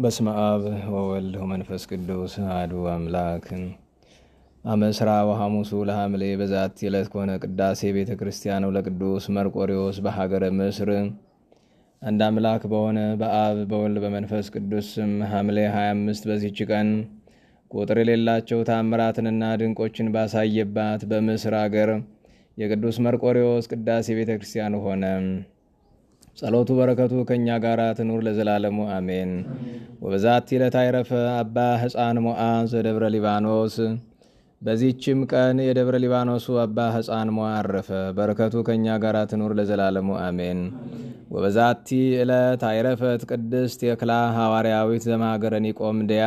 በስመ አብ ወወልድ ወመንፈስ ቅዱስ አሐዱ አምላክ። አመስራ ወሐሙሱ ለሐምሌ በዛቲ ዕለት ኮነ ቅዳሴ ቤተ ክርስቲያኑ ለቅዱስ መርቆሬዎስ በሀገረ ምስር። አንድ አምላክ በሆነ በአብ በወልድ በመንፈስ ቅዱስ ስም ሐምሌ 25 በዚህች ቀን ቁጥር የሌላቸው ታምራትንና ድንቆችን ባሳየባት በምስር አገር የቅዱስ መርቆሬዎስ ቅዳሴ ቤተ ክርስቲያኑ ሆነ። ጸሎቱ በረከቱ ከእኛ ጋር ትኑር ለዘላለሙ አሜን። ወበዛቲ ዕለት አይረፈ አባ ሕፃን ሞዓ ዘደብረ ሊባኖስ። በዚህችም ቀን የደብረ ሊባኖሱ አባ ሕፃን ሞዓ አረፈ። በረከቱ ከእኛ ጋር ትኑር ለዘላለሙ አሜን። ወበዛቲ ዕለት አይረፈት ቅድስት የክላ ሐዋርያዊት ዘማገረ ኒቆምድያ።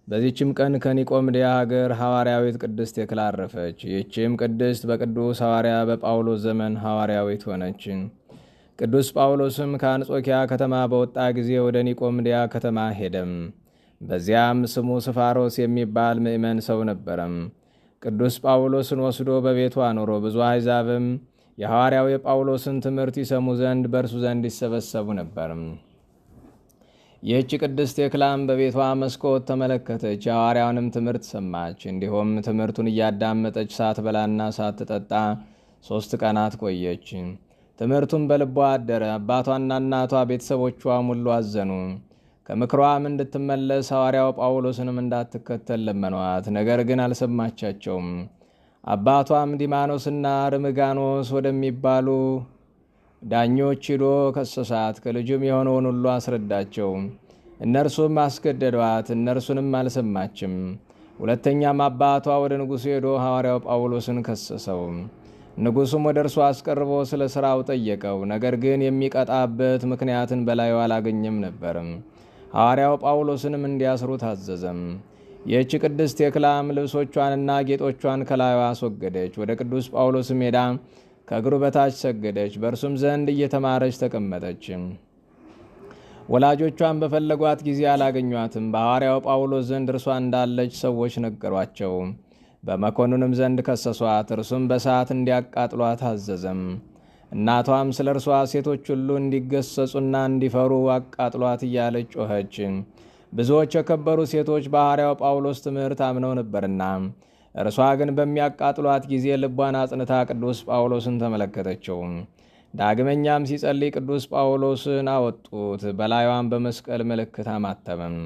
በዚህችም ቀን ከኒቆምድያ ሀገር ሐዋርያዊት ቅድስት የክላ አረፈች። ይህችም ቅድስት በቅዱስ ሐዋርያ በጳውሎስ ዘመን ሐዋርያዊት ሆነች። ቅዱስ ጳውሎስም ከአንጾኪያ ከተማ በወጣ ጊዜ ወደ ኒቆምድያ ከተማ ሄደም። በዚያም ስሙ ስፋሮስ የሚባል ምእመን ሰው ነበረም። ቅዱስ ጳውሎስን ወስዶ በቤቱ አኖሮ። ብዙ አሕዛብም የሐዋርያው የጳውሎስን ትምህርት ይሰሙ ዘንድ በእርሱ ዘንድ ይሰበሰቡ ነበር። ይህች ቅድስት የክላም በቤቷ መስኮት ተመለከተች፣ የሐዋርያውንም ትምህርት ሰማች። እንዲሁም ትምህርቱን እያዳመጠች ሳትበላና ሳትጠጣ 3 ቀናት ቆየች። ትምህርቱን በልቧ አደረ። አባቷና እናቷ ቤተሰቦቿም ሁሉ አዘኑ። ከምክሯም እንድትመለስ ሐዋርያው ጳውሎስንም እንዳትከተል ለመኗት። ነገር ግን አልሰማቻቸውም። አባቷም ዲማኖስና ርምጋኖስ ወደሚባሉ ዳኞች ሂዶ ከሰሳት። ከልጁም የሆነውን ሁሉ አስረዳቸው። እነርሱም አስገደዷት። እነርሱንም አልሰማችም። ሁለተኛም አባቷ ወደ ንጉሡ ሄዶ ሐዋርያው ጳውሎስን ከሰሰው። ንጉሡም ወደ እርሱ አስቀርቦ ስለ ሥራው ጠየቀው። ነገር ግን የሚቀጣበት ምክንያትን በላዩ አላገኘም ነበርም። ሐዋርያው ጳውሎስንም እንዲያስሩ ታዘዘም። ይህች ቅድስት የክላም ልብሶቿንና ጌጦቿን ከላዩ አስወገደች። ወደ ቅዱስ ጳውሎስም ሄዳ ከእግሩ በታች ሰገደች። በእርሱም ዘንድ እየተማረች ተቀመጠች። ወላጆቿን በፈለጓት ጊዜ አላገኟትም። በሐዋርያው ጳውሎስ ዘንድ እርሷ እንዳለች ሰዎች ነገሯቸው። በመኮንኑም ዘንድ ከሰሷት። እርሱም በእሳት እንዲያቃጥሏት አዘዘም። እናቷም ስለ እርሷ ሴቶች ሁሉ እንዲገሰጹና እንዲፈሩ አቃጥሏት እያለች ጮኸች። ብዙዎች የከበሩ ሴቶች በሐዋርያው ጳውሎስ ትምህርት አምነው ነበርና፣ እርሷ ግን በሚያቃጥሏት ጊዜ ልቧን አጽንታ ቅዱስ ጳውሎስን ተመለከተችው። ዳግመኛም ሲጸልይ ቅዱስ ጳውሎስን አወጡት፣ በላዩዋም በመስቀል ምልክት አማተመም።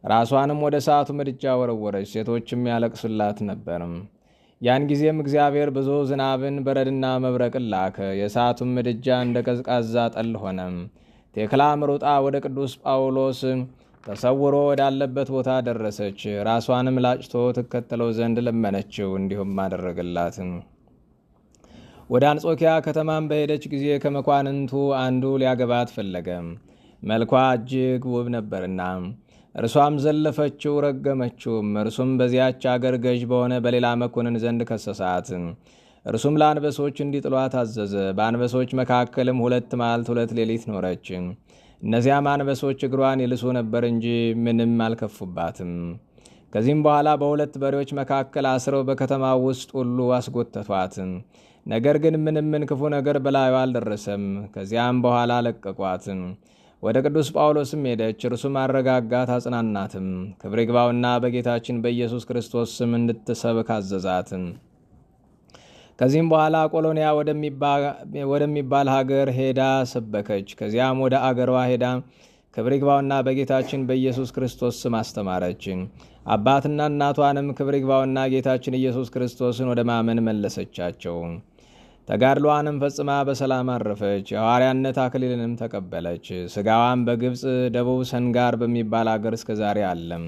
ራሷንም ወደ እሳቱ ምድጃ ወረወረች። ሴቶችም ያለቅሱላት ነበር። ያን ጊዜም እግዚአብሔር ብዙ ዝናብን በረድና መብረቅን ላከ። የእሳቱም ምድጃ እንደ ቀዝቃዛ ጠል ሆነ። ቴክላም ሩጣ ወደ ቅዱስ ጳውሎስ ተሰውሮ ወዳለበት ቦታ ደረሰች። ራሷንም ላጭቶ ትከተለው ዘንድ ለመነችው። እንዲሁም አደረገላት። ወደ አንጾኪያ ከተማም በሄደች ጊዜ ከመኳንንቱ አንዱ ሊያገባት ፈለገ። መልኳ እጅግ ውብ ነበርና እርሷም ዘለፈችው፣ ረገመችውም። እርሱም በዚያች አገር ገዥ በሆነ በሌላ መኮንን ዘንድ ከሰሳት። እርሱም ለአንበሶች እንዲጥሏት አዘዘ። በአንበሶች መካከልም 2 መዓልት 2 ሌሊት ኖረች። እነዚያም አንበሶች እግሯን ይልሱ ነበር እንጂ ምንም አልከፉባትም። ከዚህም በኋላ በ2 በሬዎች መካከል አስረው በከተማ ውስጥ ሁሉ አስጎተቷት። ነገር ግን ምንም ክፉ ነገር በላዩ አልደረሰም። ከዚያም በኋላ ለቀቋት። ወደ ቅዱስ ጳውሎስም ሄደች። እርሱም አረጋጋት፣ አጽናናትም። ክብር ይግባውና በጌታችን በኢየሱስ ክርስቶስ ስም እንድትሰብክ አዘዛት። ከዚህም በኋላ ቆሎንያ ወደሚባል ሀገር ሄዳ ሰበከች። ከዚያም ወደ አገሯ ሄዳ ክብር ይግባውና በጌታችን በኢየሱስ ክርስቶስ ስም አስተማረች። አባትና እናቷንም ክብር ይግባውና ጌታችን ኢየሱስ ክርስቶስን ወደ ማመን መለሰቻቸው። ተጋድሏንም ፈጽማ በሰላም አረፈች። የሐዋርያነት አክሊልንም ተቀበለች። ስጋዋም በግብፅ ደቡብ ሰንጋር በሚባል አገር እስከ ዛሬ አለም።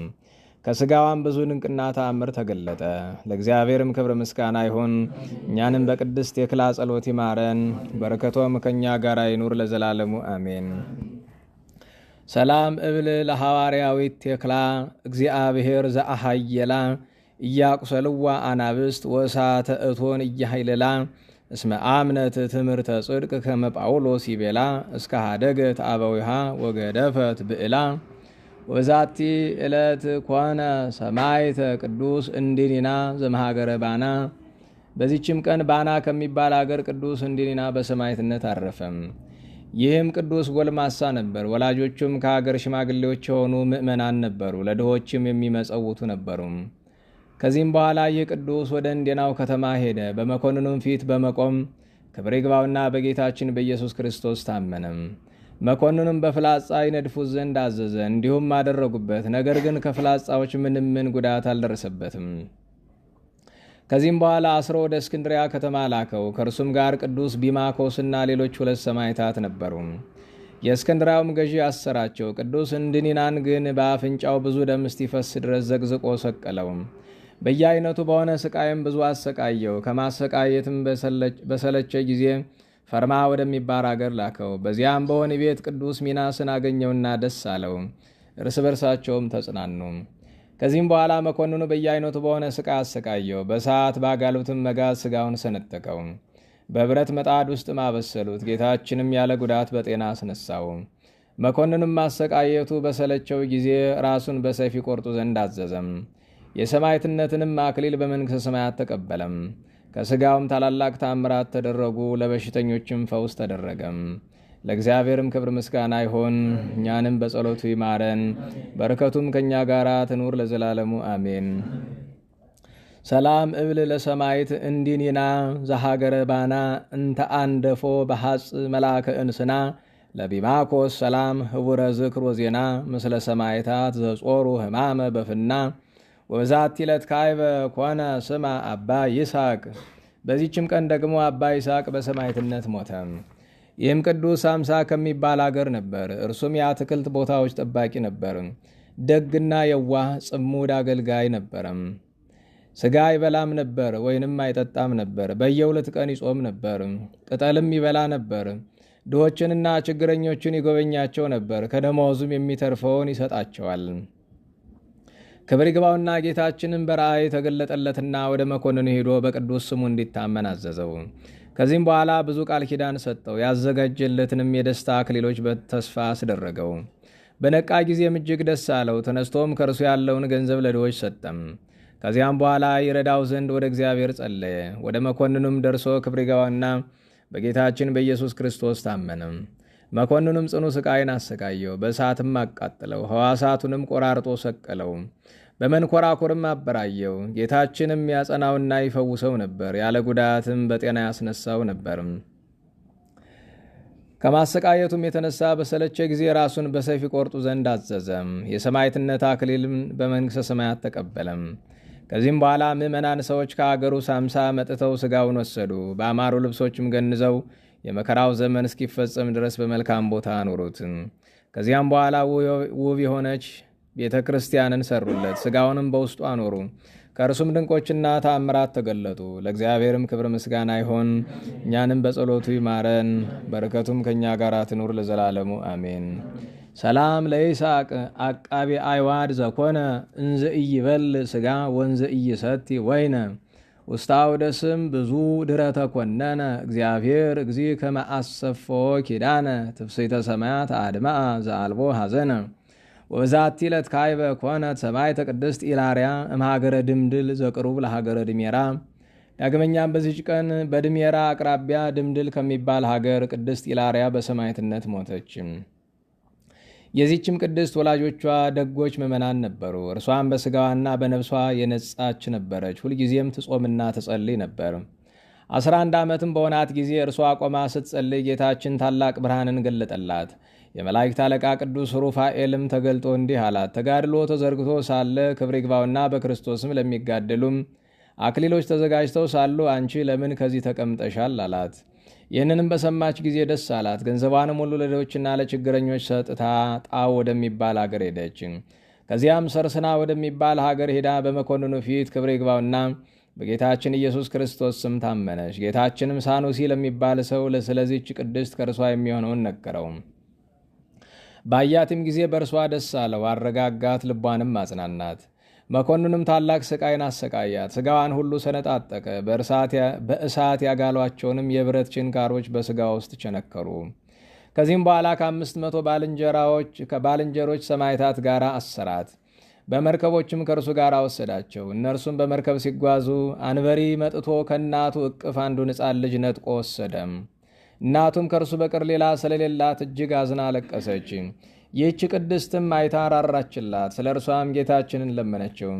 ከስጋዋም ብዙ ድንቅና ተአምር ተገለጠ። ለእግዚአብሔርም ክብር ምስጋና ይሁን። እኛንም በቅድስት የክላ ጸሎት ይማረን፣ በረከቶም ከእኛ ጋር ይኑር ለዘላለሙ አሜን። ሰላም እብል ለሐዋርያዊት ቴክላ እግዚአብሔር ዘአሃየላ እያቁሰልዋ አናብስት ወሳተ እቶን እያሃይልላ እስመ አምነት ትምህርተ ጽድቅ ከመ ጳውሎስ ይቤላ እስከ ሃደገት አበዊሃ ወገደፈት ብዕላ። ወዛቲ ዕለት ኮነ ሰማይተ ቅዱስ እንዲኒና ዘመሃገረ ባና። በዚችም ቀን ባና ከሚባል አገር ቅዱስ እንዲኒና በሰማይትነት አረፈም። ይህም ቅዱስ ጎልማሳ ነበር። ወላጆቹም ከአገር ሽማግሌዎች የሆኑ ምእመናን ነበሩ። ለድሆችም የሚመጸውቱ ነበሩ። ከዚህም በኋላ ይህ ቅዱስ ወደ እንዴናው ከተማ ሄደ። በመኮንኑም ፊት በመቆም ክብር ይግባውና በጌታችን በኢየሱስ ክርስቶስ ታመነም። መኮንኑም በፍላጻ ይነድፉት ዘንድ አዘዘ። እንዲሁም አደረጉበት። ነገር ግን ከፍላጻዎች ምንም ጉዳት አልደረሰበትም። ከዚህም በኋላ አስሮ ወደ እስክንድሪያ ከተማ ላከው። ከእርሱም ጋር ቅዱስ ቢማኮስና ሌሎች 2 ሰማዕታት ነበሩ። የእስክንድሪያውም ገዢ አሰራቸው። ቅዱስ እንድኒናን ግን በአፍንጫው ብዙ ደም እስቲፈስ ድረስ ዘግዝቆ ሰቀለው። በየአይነቱ በሆነ ስቃይም ብዙ አሰቃየው። ከማሰቃየትም በሰለቸ ጊዜ ፈርማ ወደሚባል አገር ላከው። በዚያም በወህኒ ቤት ቅዱስ ሚናስን አገኘውና ደስ አለው። እርስ በርሳቸውም ተጽናኑ። ከዚህም በኋላ መኮንኑ በየአይነቱ በሆነ ስቃይ አሰቃየው። በሰዓት ባጋሉትም መጋዝ ስጋውን ሰነጠቀው። በብረት መጣድ ውስጥ ማበሰሉት። ጌታችንም ያለ ጉዳት በጤና አስነሳው። መኮንኑም ማሰቃየቱ በሰለቸው ጊዜ ራሱን በሰይፍ ይቆርጡ ዘንድ አዘዘም። የሰማዕትነትንም አክሊል በመንግሥተ ሰማያት ተቀበለም። ከሥጋውም ታላላቅ ታምራት ተደረጉ። ለበሽተኞችም ፈውስ ተደረገም። ለእግዚአብሔርም ክብር ምስጋና ይሆን፣ እኛንም በጸሎቱ ይማረን፣ በረከቱም ከእኛ ጋር ትኑር ለዘላለሙ አሜን። ሰላም እብል ለሰማይት እንዲኒና ዘሃገረ ባና እንተ አንደፎ በሐጽ መላከ እንስና ለቢማኮስ ሰላም ህቡረ ዝክር ወዜና ምስለ ሰማይታት ዘጾሩ ህማመ በፍና ወዛት ይለት ካይበ ኮነ ስማ አባ ይስሐቅ። በዚህችም ቀን ደግሞ አባ ይስሐቅ በሰማዕትነት ሞተ። ይህም ቅዱስ አምሳ ከሚባል አገር ነበር። እርሱም የአትክልት ቦታዎች ጠባቂ ነበር። ደግና የዋህ ጽሙድ አገልጋይ ነበረ። ሥጋ አይበላም ነበር፣ ወይንም አይጠጣም ነበር። በየ2 ቀን ይጾም ነበር። ቅጠልም ይበላ ነበር። ድሆችንና ችግረኞችን ይጎበኛቸው ነበር። ከደመወዙም የሚተርፈውን ይሰጣቸዋል። ክብር ይግባውና ጌታችንም በራእይ ተገለጠለትና ወደ መኮንኑ ሄዶ በቅዱስ ስሙ እንዲታመን አዘዘው። ከዚህም በኋላ ብዙ ቃል ኪዳን ሰጠው። ያዘጋጀለትንም የደስታ አክሊሎች በተስፋ አስደረገው። በነቃ ጊዜም እጅግ ደስ አለው። ተነስቶም ከእርሱ ያለውን ገንዘብ ለድሆች ሰጠም። ከዚያም በኋላ ይረዳው ዘንድ ወደ እግዚአብሔር ጸለየ። ወደ መኮንኑም ደርሶ ክብር ይግባውና በጌታችን በኢየሱስ ክርስቶስ ታመነም። መኮንኑም ጽኑ ስቃይን አሰቃየው። በእሳትም አቃጥለው፣ ሕዋሳቱንም ቆራርጦ ሰቀለው። በመንኮራኩርም አበራየው። ጌታችንም ያጸናውና ይፈውሰው ነበር። ያለ ጉዳትም በጤና ያስነሳው ነበር። ከማሰቃየቱም የተነሳ በሰለቸ ጊዜ ራሱን በሰይፍ ቆርጡ ዘንድ አዘዘም። የሰማዕትነት አክሊልም በመንግሥተ ሰማያት ተቀበለም። ከዚህም በኋላ ምዕመናን ሰዎች ከአገሩ ሳምሳ መጥተው ሥጋውን ወሰዱ። በአማሩ ልብሶችም ገንዘው የመከራው ዘመን እስኪፈጸም ድረስ በመልካም ቦታ አኖሩት። ከዚያም በኋላ ውብ የሆነች ቤተ ክርስቲያንን ሰሩለት። ሥጋውንም በውስጡ አኖሩ። ከእርሱም ድንቆችና ተአምራት ተገለጡ። ለእግዚአብሔርም ክብር ምስጋና ይሆን፣ እኛንም በጸሎቱ ይማረን፣ በረከቱም ከእኛ ጋር ትኑር ለዘላለሙ አሜን። ሰላም ለይስሐቅ አቃቢ አይዋድ ዘኮነ እንዘ ኢይበል ሥጋ ወንዘ ኢይሰቲ ወይነ ውስተ አውደ ስም ብዙ ድረ ተኮነነ እግዚአብሔር እግዚ ከመ አሰፎ ኪዳነ ትፍሥሕተ ሰማያት አድማአ ዘአልቦ ሐዘነ ወዛቲ ዕለት ካይበ ኮነት ሰማዕተ ቅድስት ኢላርያ እምሃገረ ድምድል ዘቅሩብ ለሃገረ ድሜራ። ዳግመኛም በዚች ቀን በድሜራ አቅራቢያ ድምድል ከሚባል ሀገር ቅድስት ኢላርያ በሰማዕትነት ሞተች። የዚችም ቅድስት ወላጆቿ ደጎች ምዕመናን ነበሩ። እርሷም በሥጋዋና በነፍሷ የነጻች ነበረች። ሁልጊዜም ትጾምና ትጸልይ ነበር። 11 ዓመትም በሆናት ጊዜ እርሷ ቆማ ስትጸልይ ጌታችን ታላቅ ብርሃንን ገለጠላት። የመላእክት አለቃ ቅዱስ ሩፋኤልም ተገልጦ እንዲህ አላት። ተጋድሎ ተዘርግቶ ሳለ ክብር ይግባውና በክርስቶስም ለሚጋደሉም አክሊሎች ተዘጋጅተው ሳሉ አንቺ ለምን ከዚህ ተቀምጠሻል? አላት። ይህንንም በሰማች ጊዜ ደስ አላት። ገንዘቧንም ሁሉ ለድሆችና ለችግረኞች ሰጥታ ጣው ወደሚባል ሀገር ሄደች። ከዚያም ሰርስና ወደሚባል ሀገር ሄዳ በመኮንኑ ፊት ክብር ይግባውና በጌታችን ኢየሱስ ክርስቶስ ስም ታመነች። ጌታችንም ሳኑሲ ለሚባል ሰው ስለዚች ቅድስት ከእርሷ የሚሆነውን ነገረው። ባያትም ጊዜ በእርሷ ደስ አለው፣ አረጋጋት፣ ልቧንም አጽናናት። መኮንኑም ታላቅ ስቃይን አሰቃያት። ስጋዋን ሁሉ ሰነጣጠቀ። በእሳት ያጋሏቸውንም የብረት ችንካሮች በስጋ ውስጥ ቸነከሩ። ከዚህም በኋላ ከ500 ከባልንጀሮች ሰማዕታት ጋር አሰራት። በመርከቦችም ከእርሱ ጋር ወሰዳቸው። እነርሱም በመርከብ ሲጓዙ አንበሪ መጥቶ ከእናቱ እቅፍ አንዱን ሕፃን ልጅ ነጥቆ ወሰደም። እናቱም ከእርሱ በቀር ሌላ ስለሌላት እጅግ አዝና አለቀሰች። ይህች ቅድስትም አይታ ራራችላት፣ ስለ እርሷም ጌታችንን ለመነችው።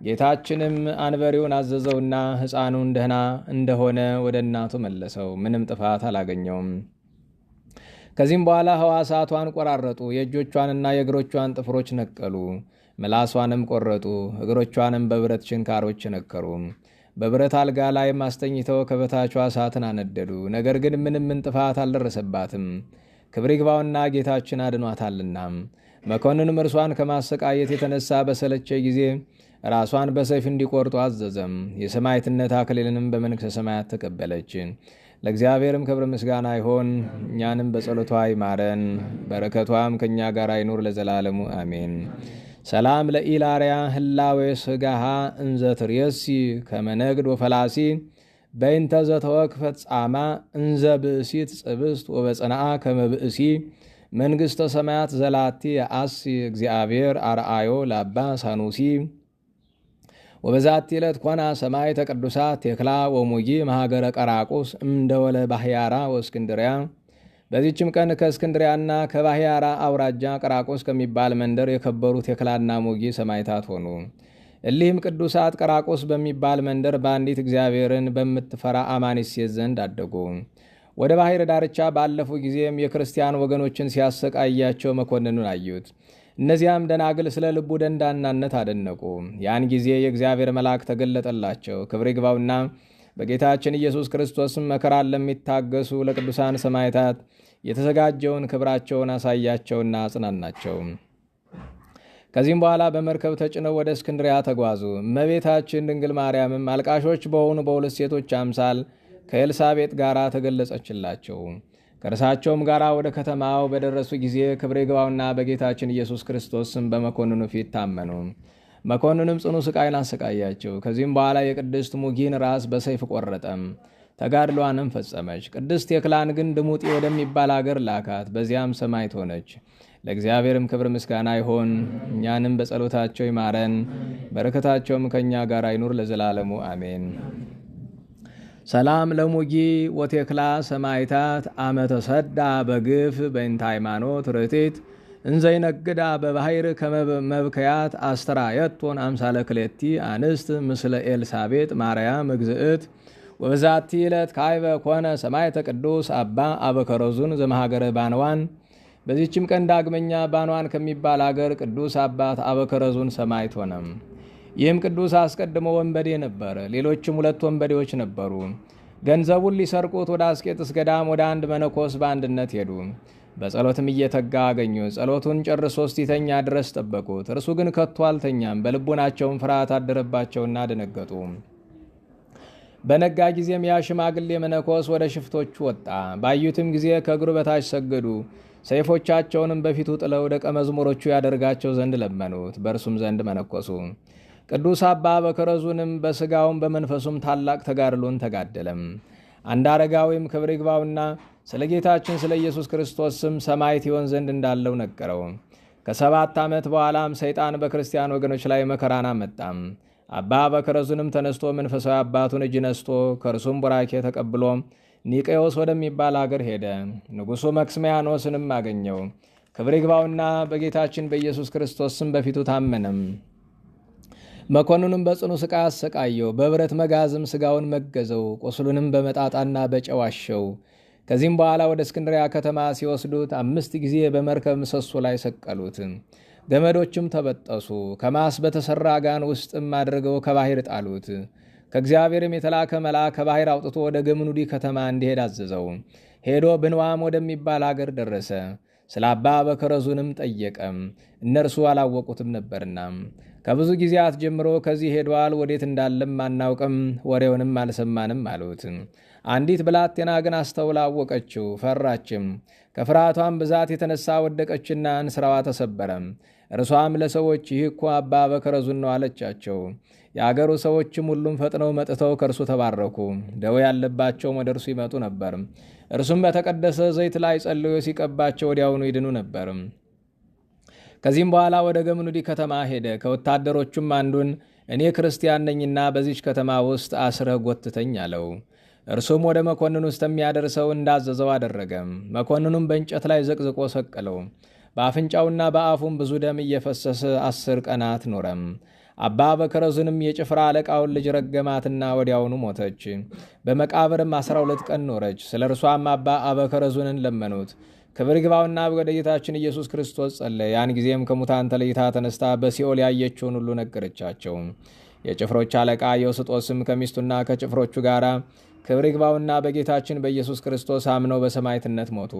ጌታችንም አንበሪውን አዘዘውና ሕፃኑን ደህና እንደሆነ ወደ እናቱ መለሰው። ምንም ጥፋት አላገኘውም። ከዚህም በኋላ ሕዋሳቷን ቆራረጡ፣ የእጆቿንና የእግሮቿን ጥፍሮች ነቀሉ፣ ምላሷንም ቆረጡ፣ እግሮቿንም በብረት ችንካሮች ነከሩ። በብረት አልጋ ላይም አስተኝተው ከበታቿ እሳትን አነደዱ። ነገር ግን ምንም ጥፋት አልደረሰባትም፣ ክብር ይግባውና ጌታችን አድኗታልና። መኮንንም እርሷን ከማሰቃየት የተነሳ በሰለቸ ጊዜ ራሷን በሰይፍ እንዲቆርጡ አዘዘም። የሰማዕትነት አክሊልንም በመንግሥተ ሰማያት ተቀበለች። ለእግዚአብሔርም ክብር ምስጋና ይሆን፣ እኛንም በጸሎቷ ይማረን፣ በረከቷም ከእኛ ጋር ይኑር ለዘላለሙ አሜን። ሰላም ለኢላርያ ህላዌ ስጋሃ እንዘ ትርየሲ ከመነግድ ወፈላሲ በይንተ ዘተወክፈት ጻማ እንዘ ብእሲት ጽብስት ወበጽንዓ ከመብእሲ መንግሥተ ሰማያት ዘላቲ የአሲ እግዚአብሔር አርአዮ ላባ ሳኑሲ ወበዛቲ ዕለት ኮና ሰማዕተ ቅዱሳት ቴክላ ወሙጊ መሃገረ ቀራቁስ እምደወለ ባሕያራ ወእስክንድርያ። በዚህችም ቀን ከእስክንድሪያና ከባሕያራ አውራጃ ቀራቁስ ከሚባል መንደር የከበሩ ቴክላና ሙጊ ሰማዕታት ሆኑ። እሊህም ቅዱሳት ቀራቁስ በሚባል መንደር በአንዲት እግዚአብሔርን በምትፈራ አማኒት ሴት ዘንድ አደጉ። ወደ ባሕር ዳርቻ ባለፉ ጊዜም የክርስቲያን ወገኖችን ሲያሰቃያቸው መኮንኑን አዩት። እነዚያም ደናግል ስለ ልቡ ደንዳናነት አደነቁ። ያን ጊዜ የእግዚአብሔር መልአክ ተገለጠላቸው። ክብር ይግባውና በጌታችን ኢየሱስ ክርስቶስም መከራን ለሚታገሱ ለቅዱሳን ሰማዕታት የተዘጋጀውን ክብራቸውን አሳያቸውና አጽናናቸው። ከዚህም በኋላ በመርከብ ተጭነው ወደ እስክንድሪያ ተጓዙ። እመቤታችን ድንግል ማርያምም አልቃሾች በሆኑ በሁለት ሴቶች አምሳል ከኤልሳቤጥ ጋር ተገለጸችላቸው። ከእርሳቸውም ጋር ወደ ከተማው በደረሱ ጊዜ ክብር ይግባውና በጌታችን ኢየሱስ ክርስቶስም በመኮንኑ ፊት ታመኑ። መኮንኑም ጽኑ ስቃይን አሰቃያቸው። ከዚህም በኋላ የቅድስት ሙጊን ራስ በሰይፍ ቆረጠም፣ ተጋድሏንም ፈጸመች። ቅድስት ቴክላን ግን ድሙጤ ወደሚባል አገር ላካት። በዚያም ሰማዕት ሆነች። ለእግዚአብሔርም ክብር ምስጋና ይሆን፣ እኛንም በጸሎታቸው ይማረን፣ በረከታቸውም ከእኛ ጋር አይኑር ለዘላለሙ አሜን። ሰላም ለሙጊ ወቴክላ ሰማዕታት አመተ ሰዳ በግፍ በእንተ ሃይማኖት ርቲት እንዘይነግዳ በባሕር ከመብከያት አስተራየቶን አምሳለ ክሌቲ አንስት ምስለ ኤልሳቤጥ ማርያም እግዝእት ወበዛቲ ዕለት ካይበ ኮነ ሰማዕተ ቅዱስ አባ አበከረዙን ዘመሃገረ ባንዋን። በዚህችም ቀን ዳግመኛ ባንዋን ከሚባል አገር ቅዱስ አባት አበከረዙን ሰማዕት ሆነም። ይህም ቅዱስ አስቀድሞ ወንበዴ ነበረ። ሌሎችም ሁለት ወንበዴዎች ነበሩ። ገንዘቡን ሊሰርቁት ወደ አስቄጥስ ገዳም ወደ አንድ መነኮስ በአንድነት ሄዱ። በጸሎትም እየተጋ አገኙ። ጸሎቱን ጨርሶ እስኪተኛ ድረስ ጠበቁት። እርሱ ግን ከቶ አልተኛም። በልቡናቸውም ፍርሃት አደረባቸውና ደነገጡ። በነጋ ጊዜም ያ ሽማግሌ መነኮስ ወደ ሽፍቶቹ ወጣ። ባዩትም ጊዜ ከእግሩ በታች ሰገዱ። ሰይፎቻቸውንም በፊቱ ጥለው ደቀ መዝሙሮቹ ያደርጋቸው ዘንድ ለመኑት። በእርሱም ዘንድ መነኮሱ። ቅዱስ አባ በከረዙንም በሥጋውም በመንፈሱም ታላቅ ተጋድሎን ተጋደለም። አንድ አረጋዊም ክብር ይግባውና ስለ ጌታችን ስለ ኢየሱስ ክርስቶስ ስም ሰማዕት ይሆን ዘንድ እንዳለው ነገረው። ከ7 ዓመት በኋላም ሰይጣን በክርስቲያን ወገኖች ላይ መከራን አመጣም። አባ በከረዙንም ተነስቶ መንፈሳዊ አባቱን እጅ ነስቶ ከእርሱም ቡራኬ ተቀብሎ ኒቄዎስ ወደሚባል አገር ሄደ። ንጉሡ መክስሚያኖስንም አገኘው። ክብር ይግባውና በጌታችን በኢየሱስ ክርስቶስ ስም በፊቱ ታመነም። መኮንኑም በጽኑ ስቃይ አሰቃየው። በብረት መጋዝም ስጋውን መገዘው። ቁስሉንም በመጣጣና በጨው አሸው። ከዚህም በኋላ ወደ እስክንድሪያ ከተማ ሲወስዱት 5 ጊዜ በመርከብ ምሰሶ ላይ ሰቀሉት። ገመዶችም ተበጠሱ። ከማስ በተሰራ ጋን ውስጥም አድርገው ከባሕር ጣሉት። ከእግዚአብሔርም የተላከ መልአክ ከባሕር አውጥቶ ወደ ገምኑዲ ከተማ እንዲሄድ አዘዘው። ሄዶ ብንዋም ወደሚባል አገር ደረሰ። ስለ አባ በከረዙንም ጠየቀም። እነርሱ አላወቁትም ነበርና። ከብዙ ጊዜያት ጀምሮ ከዚህ ሄዷል፣ ወዴት እንዳለም አናውቅም፣ ወሬውንም አልሰማንም አሉት። አንዲት ብላቴና ግን አስተውላ አወቀችው፣ ፈራችም። ከፍርሃቷም ብዛት የተነሳ ወደቀችና እንስራዋ ተሰበረም። እርሷም ለሰዎች ይህ እኮ አባ በከረዙን ነው አለቻቸው። የአገሩ ሰዎችም ሁሉም ፈጥነው መጥተው ከእርሱ ተባረኩ። ደዌ ያለባቸውም ወደ እርሱ ይመጡ ነበር። እርሱም በተቀደሰ ዘይት ላይ ጸልዮ ሲቀባቸው ወዲያውኑ ይድኑ ነበር። ከዚህም በኋላ ወደ ገምኑዲ ከተማ ሄደ። ከወታደሮቹም አንዱን እኔ ክርስቲያን ነኝና በዚች ከተማ ውስጥ አስረህ ጎትተኝ አለው። እርሱም ወደ መኮንኑ እስከሚያደርሰው እንዳዘዘው አደረገ። መኮንኑም በእንጨት ላይ ዘቅዝቆ ሰቀለው። በአፍንጫውና በአፉም ብዙ ደም እየፈሰሰ 10 ቀናት ኖረም። አባ በከረዙንም የጭፍራ አለቃውን ልጅ ረገማትና ወዲያውኑ ሞተች። በመቃብርም 12 ቀን ኖረች። ስለ እርሷም አባ አበከረዙንን ለመኑት። ክብር ይግባውና ወደ ጌታችን ኢየሱስ ክርስቶስ ጸለየ። ያን ጊዜም ከሙታን ተለይታ ተነስታ በሲኦል ያየችውን ሁሉ ነገረቻቸው። የጭፍሮች አለቃ ዮስጦስም ከሚስቱና ከጭፍሮቹ ጋር ክብር ይግባውና በጌታችን በኢየሱስ ክርስቶስ አምነው በሰማዕትነት ሞቱ።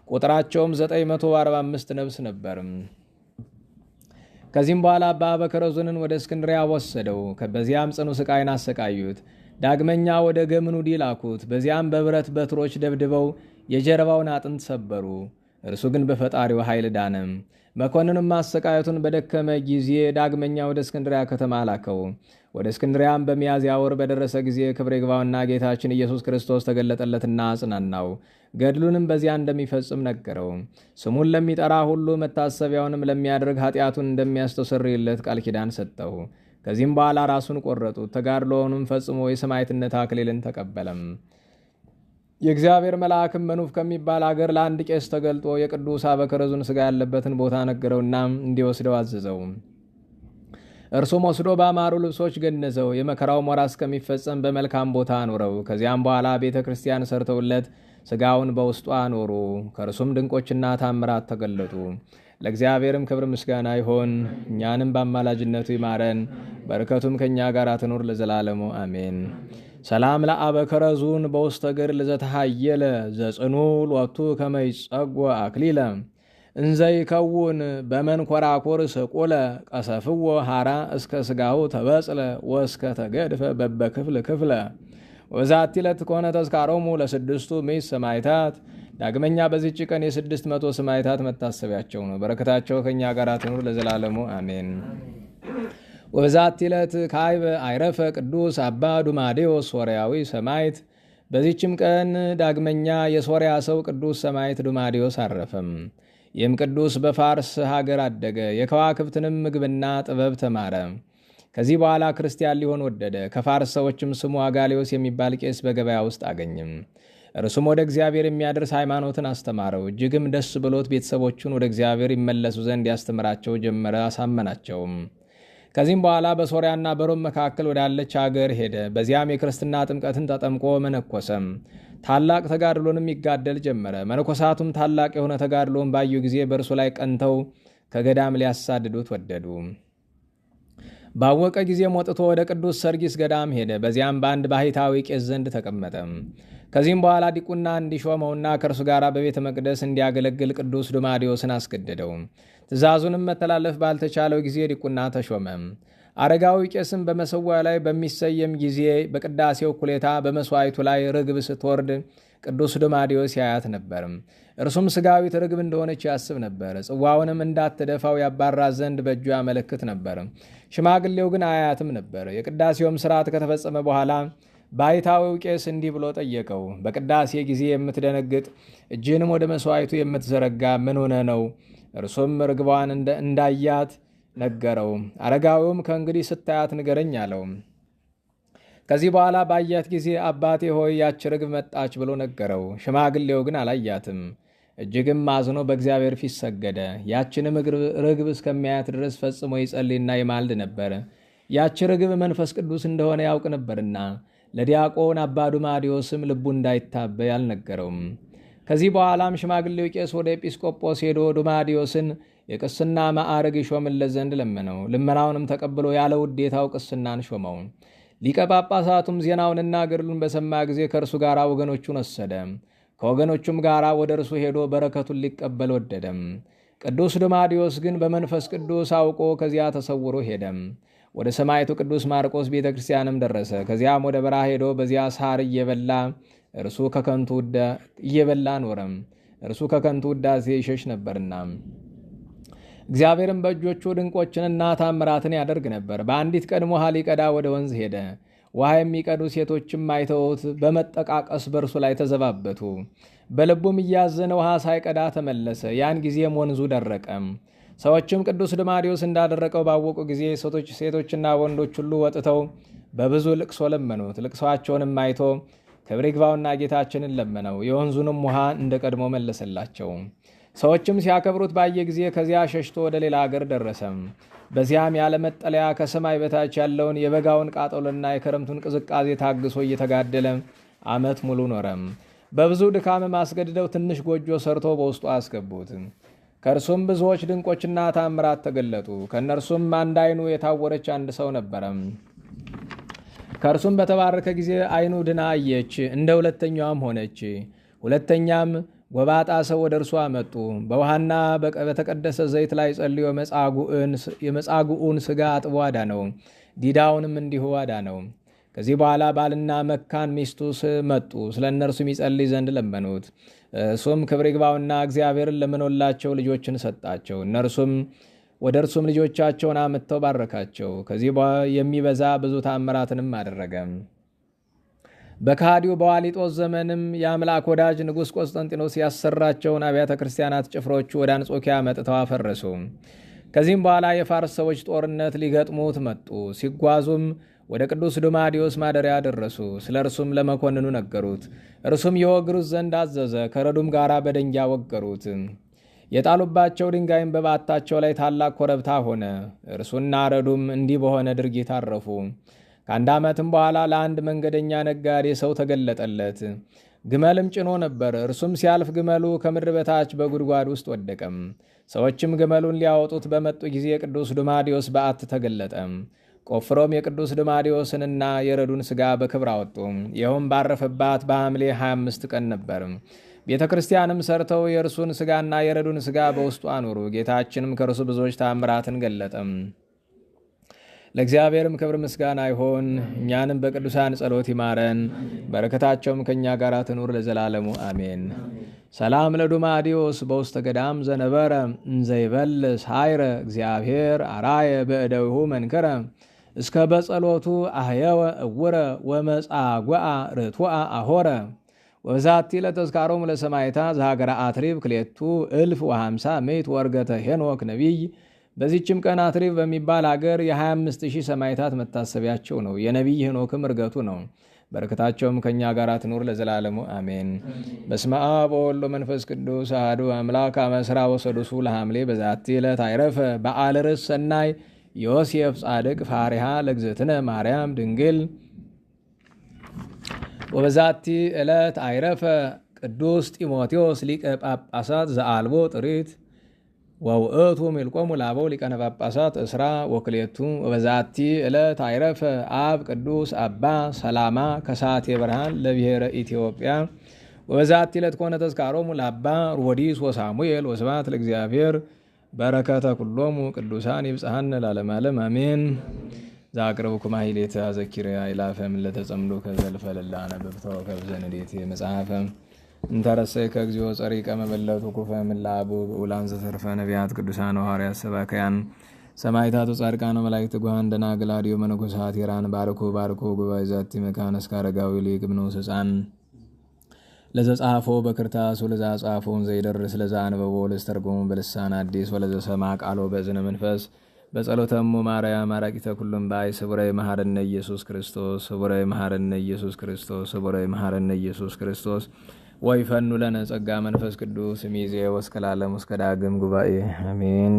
ቁጥራቸውም 945 ነፍስ ነበር። ከዚህም በኋላ አባ በከረዙንን ወደ እስክንድሪያ ወሰደው። በዚያም ጽኑ ስቃይን አሰቃዩት። ዳግመኛ ወደ ገምኑዲ ላኩት። በዚያም በብረት በትሮች ደብድበው የጀርባውን አጥንት ሰበሩ። እርሱ ግን በፈጣሪው ኃይል ዳነ። መኮንኑም ማሰቃየቱን በደከመ ጊዜ ዳግመኛ ወደ እስክንድሪያ ከተማ ላከው። ወደ እስክንድሪያም በሚያዝያ ወር በደረሰ ጊዜ ክብር ይግባውና ጌታችን ኢየሱስ ክርስቶስ ተገለጠለትና አጽናናው። ገድሉንም በዚያ እንደሚፈጽም ነገረው። ስሙን ለሚጠራ ሁሉ መታሰቢያውንም ለሚያደርግ ኃጢአቱን እንደሚያስተሰርይለት ቃል ኪዳን ሰጠው። ከዚህም በኋላ ራሱን ቆረጡት። ተጋድሎውንም ፈጽሞ የሰማዕትነት አክሊልን ተቀበለም። የእግዚአብሔር መልአክም መኑፍ ከሚባል አገር ለአንድ ቄስ ተገልጦ የቅዱስ አበከረዙን ሥጋ ያለበትን ቦታ ነገረውና እንዲወስደው አዘዘው። እርሱም ወስዶ በአማሩ ልብሶች ገነዘው። የመከራው ወራት እስከሚፈጸም በመልካም ቦታ አኖረው። ከዚያም በኋላ ቤተ ክርስቲያን ሰርተውለት ሥጋውን በውስጡ አኖሩ። ከእርሱም ድንቆችና ታምራት ተገለጡ። ለእግዚአብሔርም ክብር ምስጋና ይሆን። እኛንም በአማላጅነቱ ይማረን፣ በረከቱም ከእኛ ጋር ትኑር ለዘላለሙ አሜን። ሰላም ለአበከረዙን በውስተ ገድል ዘተሃየለ ዘጽኑ ሎቱ ከመይጸጎ አክሊለ እንዘይከውን በመንኮራኮር ስቁለ ቀሰፍዎ ሃራ እስከ ስጋሁ ተበጽለ ወእስከ ተገድፈ በበክፍል ክፍለ ወዛቲ ዕለት ከሆነ ተዝካሮሙ ለስድስቱ ምዕት ሰማዕታት። ዳግመኛ በዚህች ቀን የ600 ሰማዕታት መታሰቢያቸው ነው። በረከታቸው ከእኛ ጋር ትኑር ለዘላለሙ አሜን። ወበዛቲ ዕለት ካዕበ አይረፈ ቅዱስ አባ ዱማዴዎስ ሶርያዊ ሰማዕት። በዚህችም ቀን ዳግመኛ የሶርያ ሰው ቅዱስ ሰማዕት ዱማዴዎስ አረፈም። ይህም ቅዱስ በፋርስ ሀገር አደገ። የከዋክብትንም ምግብና ጥበብ ተማረ። ከዚህ በኋላ ክርስቲያን ሊሆን ወደደ። ከፋርስ ሰዎችም ስሙ አጋሊዮስ የሚባል ቄስ በገበያ ውስጥ አገኝም። እርሱም ወደ እግዚአብሔር የሚያደርስ ሃይማኖትን አስተማረው። እጅግም ደስ ብሎት ቤተሰቦቹን ወደ እግዚአብሔር ይመለሱ ዘንድ ያስተምራቸው ጀመረ፣ አሳመናቸውም። ከዚህም በኋላ በሶርያና በሮም መካከል ወዳለች አገር ሄደ። በዚያም የክርስትና ጥምቀትን ተጠምቆ መነኮሰም። ታላቅ ተጋድሎንም ይጋደል ጀመረ። መነኮሳቱም ታላቅ የሆነ ተጋድሎን ባዩ ጊዜ በእርሱ ላይ ቀንተው ከገዳም ሊያሳድዱት ወደዱ። ባወቀ ጊዜም ወጥቶ ወደ ቅዱስ ሰርጊስ ገዳም ሄደ። በዚያም በአንድ ባሕታዊ ቄስ ዘንድ ተቀመጠ። ከዚህም በኋላ ዲቁና እንዲሾመውና ከእርሱ ጋር በቤተ መቅደስ እንዲያገለግል ቅዱስ ዱማዴዎስን አስገደደው። ትእዛዙንም መተላለፍ ባልተቻለው ጊዜ ዲቁና ተሾመ። አረጋዊ ቄስም በመሰዊያ ላይ በሚሰየም ጊዜ በቅዳሴው እኩሌታ በመሥዋዕቱ ላይ ርግብ ስትወርድ ቅዱስ ዱማዴዎስ ያያት ነበር። እርሱም ሥጋዊት ርግብ እንደሆነች ያስብ ነበር። ጽዋውንም እንዳትደፋው ያባራት ዘንድ በእጁ ያመለክት ነበር። ሽማግሌው ግን አያያትም ነበር። የቅዳሴውም ሥርዓት ከተፈጸመ በኋላ ባሕታዊው ቄስ እንዲህ ብሎ ጠየቀው። በቅዳሴ ጊዜ የምትደነግጥ እጅንም ወደ መሥዋዕቱ የምትዘረጋ ምን ሆነ ነው? እርሱም ርግቧን እንዳያት ነገረው። አረጋዊውም ከእንግዲህ ስታያት ንገረኝ አለው። ከዚህ በኋላ ባያት ጊዜ አባቴ ሆይ ያች ርግብ መጣች ብሎ ነገረው። ሽማግሌው ግን አላያትም። እጅግም አዝኖ በእግዚአብሔር ፊት ሰገደ። ያችንም ርግብ እስከሚያያት ድረስ ፈጽሞ ይጸልይና ይማልድ ነበር። ያች ርግብ መንፈስ ቅዱስ እንደሆነ ያውቅ ነበርና ለዲያቆን አባ ዱማዴዎስም ልቡ እንዳይታበይ አልነገረውም። ከዚህ በኋላም ሽማግሌው ቄስ ወደ ኤጲስቆጶስ ሄዶ ዱማዴዎስን የቅስና ማዕረግ ይሾምለት ዘንድ ለመነው። ልመናውንም ተቀብሎ ያለ ውዴታው ቅስናን ሾመው። ሊቀ ጳጳሳቱም ዜናውንና ገድሉን በሰማ ጊዜ ከእርሱ ጋር ወገኖቹን ወሰደ። ከወገኖቹም ጋር ወደ እርሱ ሄዶ በረከቱን ሊቀበል ወደደም። ቅዱስ ዱማዴዎስ ግን በመንፈስ ቅዱስ አውቆ ከዚያ ተሰውሮ ሄደም። ወደ ሰማዕቱ ቅዱስ ማርቆስ ቤተ ክርስቲያንም ደረሰ። ከዚያም ወደ በረሃ ሄዶ በዚያ ሳር እየበላ ኖረም። እርሱ ከከንቱ ውዳሴ ይሸሽ ነበርና። እግዚአብሔርም በእጆቹ ድንቆችንና ታምራትን ያደርግ ነበር። በአንዲት ቀን ውሃ ሊቀዳ ወደ ወንዝ ሄደ። ውሃ የሚቀዱ ሴቶችም አይተውት በመጠቃቀስ በእርሱ ላይ ተዘባበቱ። በልቡም እያዘነ ውሃ ሳይቀዳ ተመለሰ። ያን ጊዜም ወንዙ ደረቀ። ሰዎችም ቅዱስ ዱማዴዎስ እንዳደረቀው ባወቁ ጊዜ ሴቶችና ወንዶች ሁሉ ወጥተው በብዙ ልቅሶ ለመኑት። ልቅሶአቸውንም አይቶ ክብር ይግባውና ጌታችንን ለመነው። የወንዙንም ውሃ እንደ ቀድሞ መለሰላቸው። ሰዎችም ሲያከብሩት ባየ ጊዜ ከዚያ ሸሽቶ ወደ ሌላ አገር ደረሰም። በዚያም ያለ መጠለያ ከሰማይ በታች ያለውን የበጋውን ቃጠሎና የክረምቱን ቅዝቃዜ ታግሶ እየተጋደለ ዓመት ሙሉ ኖረም። በብዙ ድካምም አስገድደው ትንሽ ጎጆ ሰርቶ በውስጡ አስገቡት። ከእርሱም ብዙዎች ድንቆችና ታምራት ተገለጡ። ከእነርሱም አንድ ዓይኑ የታወረች አንድ ሰው ነበረም። ከእርሱም በተባረከ ጊዜ ዓይኑ ድና አየች፣ እንደ ሁለተኛዋም ሆነች። ሁለተኛም ጎባጣ ሰው ወደ እርሱ አመጡ። በውሃና በተቀደሰ ዘይት ላይ ጸልዮ የመጻጉዑን ሥጋ አጥቦ አዳነው። ዲዳውንም እንዲሁ አዳነው። ከዚህ በኋላ ባልና መካን ሚስቱ መጡ። ስለ እነርሱም ይጸልይ ዘንድ ለመኑት። እሱም ክብር ይግባውና እግዚአብሔርን ለምኖላቸው ልጆችን ሰጣቸው። ወደ እርሱም ልጆቻቸውን አምጥተው ባረካቸው። ከዚህ የሚበዛ ብዙ ታምራትንም አደረገ። በከሃዲው በዋሊጦስ ዘመንም የአምላክ ወዳጅ ንጉሥ ቆስጠንጢኖስ ያሰራቸውን አብያተ ክርስቲያናት ጭፍሮቹ ወደ አንጾኪያ መጥተው አፈረሱ። ከዚህም በኋላ የፋርስ ሰዎች ጦርነት ሊገጥሙት መጡ። ሲጓዙም ወደ ቅዱስ ዱማዲዮስ ማደሪያ ደረሱ። ስለ እርሱም ለመኮንኑ ነገሩት። እርሱም የወግሩት ዘንድ አዘዘ። ከረዱም ጋር በደንጊያ ወገሩት። የጣሉባቸው ድንጋይም በባታቸው ላይ ታላቅ ኮረብታ ሆነ። እርሱና ረዱም እንዲህ በሆነ ድርጊት አረፉ። ከአንድ ዓመትም በኋላ ለአንድ መንገደኛ ነጋዴ ሰው ተገለጠለት። ግመልም ጭኖ ነበር። እርሱም ሲያልፍ ግመሉ ከምድር በታች በጉድጓድ ውስጥ ወደቀም። ሰዎችም ግመሉን ሊያወጡት በመጡ ጊዜ የቅዱስ ዱማዲዮስ በዓት ተገለጠ። ቆፍሮም የቅዱስ ዱማዲዮስንና የረዱን ሥጋ በክብር አወጡ። ይኸውም ባረፈባት በሐምሌ 25 ቀን ነበር። ቤተ ክርስቲያንም ሰርተው የእርሱን ሥጋና የረዱን ሥጋ በውስጡ አኖሩ። ጌታችንም ከእርሱ ብዙዎች ታምራትን ገለጠም። ለእግዚአብሔርም ክብር ምስጋና ይሆን። እኛንም በቅዱሳን ጸሎት ይማረን፣ በረከታቸውም ከእኛ ጋር ትኑር ለዘላለሙ አሜን። ሰላም ለዱማዲዮስ በውስተ ገዳም ዘነበረ እንዘይበል ሳይረ እግዚአብሔር አራየ በእደዊሁ መንከረ እስከ በጸሎቱ አህየወ እውረ ወመጻጓአ ርቱአ አሆረ ወዛቲ ለተዝካሮም ለሰማይታ ዘሀገረ አትሪብ ክሌቱ እልፍ ወሃምሳ ምዕት ወርገተ ሄኖክ ነቢይ። በዚችም ቀን አትሪብ በሚባል አገር የ25,000 ሰማይታት መታሰቢያቸው ነው። የነቢይ ሄኖክም እርገቱ ነው። በረከታቸውም ከእኛ ጋር ትኑር ለዘላለሙ አሜን። በስመ አብ ወወልድ ወመንፈስ ቅዱስ አሐዱ አምላክ አመ ዕስራ ወሰዱሱ ለሐምሌ በዛቲ ዕለት አይረፈ በዓለ ርእስ ሰናይ ዮሴፍ ጻድቅ ፋሪሃ ለእግዝእትነ ማርያም ድንግል። ወበዛቲ ዕለት አይረፈ ቅዱስ ጢሞቴዎስ ሊቀ ጳጳሳት ዘአልቦ ጥሪት ወውእቱ ሚልቆሙ ላበው ሊቃነ ጳጳሳት እስራ ወክሌቱ። ወበዛቲ ዕለት አይረፈ አብ ቅዱስ አባ ሰላማ ከሳቴ ብርሃን ለብሔረ ኢትዮጵያ። ወበዛቲ ዕለት ኮነ ተዝካሮሙ ለአባ ሮዲስ ወሳሙኤል። ወስብሐት ለእግዚአብሔር። በረከተ ኩሎሙ ቅዱሳን ይብጽሐነ ለዓለመ ዓለም አሜን። ዘአቅረብኩማ ኃይሌተ አዘኪርያ ይላፈም ለተጸምዶ ከዘልፈ ለላነበብተው ከብዘንዴት መጽሐፈ እንተረሰይ ከግዚኦ ጸሪቀ መበለቱ ኩፈ ምላቡ ብኡላን ዘተርፈ ነቢያት ቅዱሳን ሐዋርያት ሰባክያን ሰማዕታቱ ጻድቃን መላእክት ጉሃን ደናግል አድዮ መነኮሳት ሄራን ባርኮ ጉባኤ ዛቲ መካነ እስከ አረጋዊ ሊቅ ንዑስ ሕፃን ለዘጻፎ በክርታስ ወለዛ ጻፎን ዘይደርስ ለዛ አንበቦ ለስተርጎሙ በልሳን አዲስ ወለዘ ሰማ ቃሎ በዝነ መንፈስ በጸሎተሙ ማርያም አራቂተ ኩሉም ባይ ስቡረ መሐረነ ኢየሱስ ክርስቶስ ስቡረ መሐረነ ኢየሱስ ክርስቶስ ስቡረ መሐረነ ኢየሱስ ክርስቶስ ወይፈኑ ለነ ጸጋ መንፈስ ቅዱስ ሚዜ ወስከላለም እስከ ዳግም ጉባኤ አሜን።